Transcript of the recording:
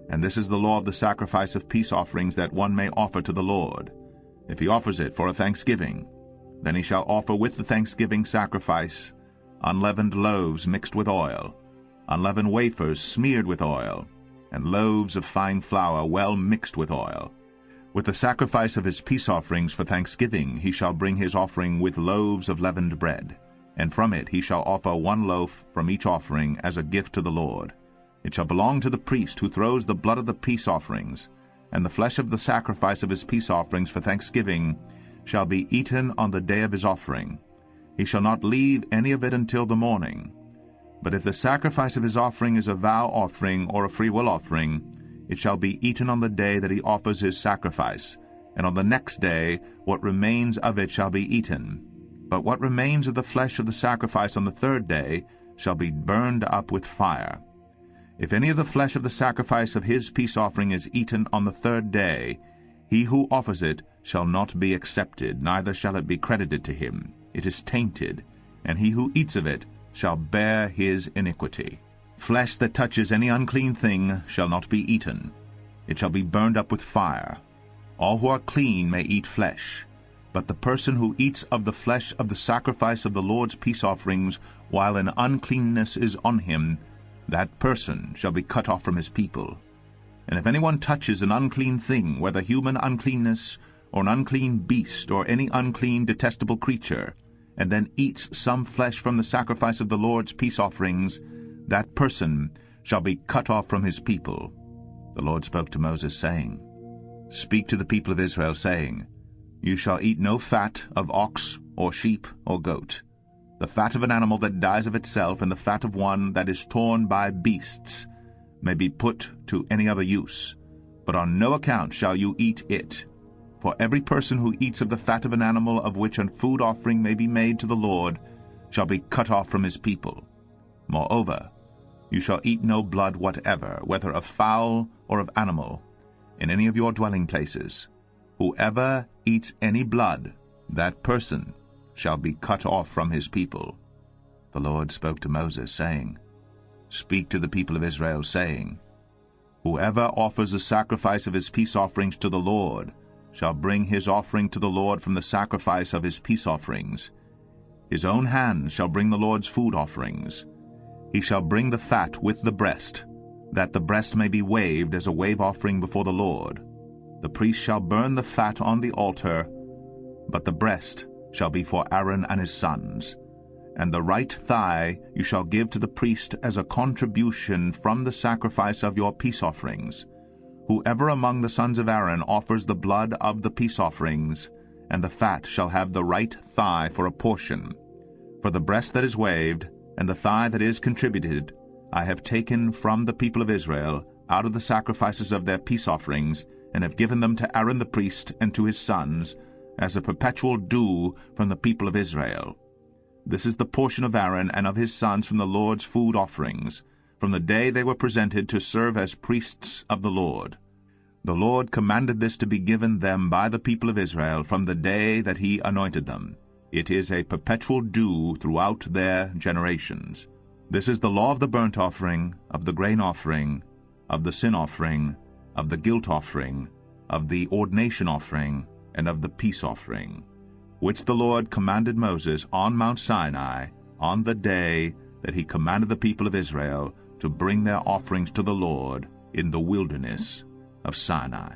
And this is the law of the sacrifice of peace offerings that one may offer to the Lord. If he offers it for a thanksgiving, then he shall offer with the thanksgiving sacrifice unleavened loaves mixed with oil, unleavened wafers smeared with oil, and loaves of fine flour well mixed with oil. With the sacrifice of his peace offerings for thanksgiving he shall bring his offering with loaves of leavened bread, and from it he shall offer 1 loaf from each offering as a gift to the Lord. It shall belong to the priest who throws the blood of the peace offerings, and the flesh of the sacrifice of his peace offerings for thanksgiving shall be eaten on the day of his offering. He shall not leave any of it until the morning. But if the sacrifice of his offering is a vow offering or a freewill offering, it shall be eaten on the day that he offers his sacrifice, and on the next day what remains of it shall be eaten. But what remains of the flesh of the sacrifice on the 3rd day shall be burned up with fire. If any of the flesh of the sacrifice of his peace offering is eaten on the 3rd day, he who offers it shall not be accepted, neither shall it be credited to him. It is tainted, and he who eats of it shall bear his iniquity. Flesh that touches any unclean thing shall not be eaten. It shall be burned up with fire. All who are clean may eat flesh, but the person who eats of the flesh of the sacrifice of the Lord's peace offerings while an uncleanness is on him, that person shall be cut off from his people. And if anyone touches an unclean thing, whether human uncleanness, or an unclean beast, or any unclean detestable creature, and then eats some flesh from the sacrifice of the Lord's peace offerings, that person shall be cut off from his people. The Lord spoke to Moses, saying, Speak to the people of Israel, saying, You shall eat no fat of ox, or sheep, or goat. The fat of an animal that dies of itself, and the fat of one that is torn by beasts, may be put to any other use, but on no account shall you eat it. For every person who eats of the fat of an animal of which a food offering may be made to the Lord shall be cut off from his people. Moreover, you shall eat no blood whatever, whether of fowl or of animal, in any of your dwelling places. Whoever eats any blood, that person shall be cut off from his people. The Lord spoke to Moses, saying, Speak to the people of Israel, saying, Whoever offers a sacrifice of his peace offerings to the Lord shall bring his offering to the Lord from the sacrifice of his peace offerings. His own hand shall bring the Lord's food offerings. He shall bring the fat with the breast, that the breast may be waved as a wave offering before the Lord. The priest shall burn the fat on the altar, but the breast shall be for Aaron and his sons. And the right thigh you shall give to the priest as a contribution from the sacrifice of your peace offerings. Whoever among the sons of Aaron offers the blood of the peace offerings, and the fat shall have the right thigh for a portion. For the breast that is waved, and the thigh that is contributed, I have taken from the people of Israel out of the sacrifices of their peace offerings, and have given them to Aaron the priest and to his sons, as a perpetual due from the people of Israel. This is the portion of Aaron and of his sons from the Lord's food offerings, from the day they were presented to serve as priests of the Lord. The Lord commanded this to be given them by the people of Israel from the day that he anointed them. It is a perpetual due throughout their generations. This is the law of the burnt offering, of the grain offering, of the sin offering, of the guilt offering, of the ordination offering, and of the peace offering, which the Lord commanded Moses on Mount Sinai on the day that he commanded the people of Israel to bring their offerings to the Lord in the wilderness of Sinai.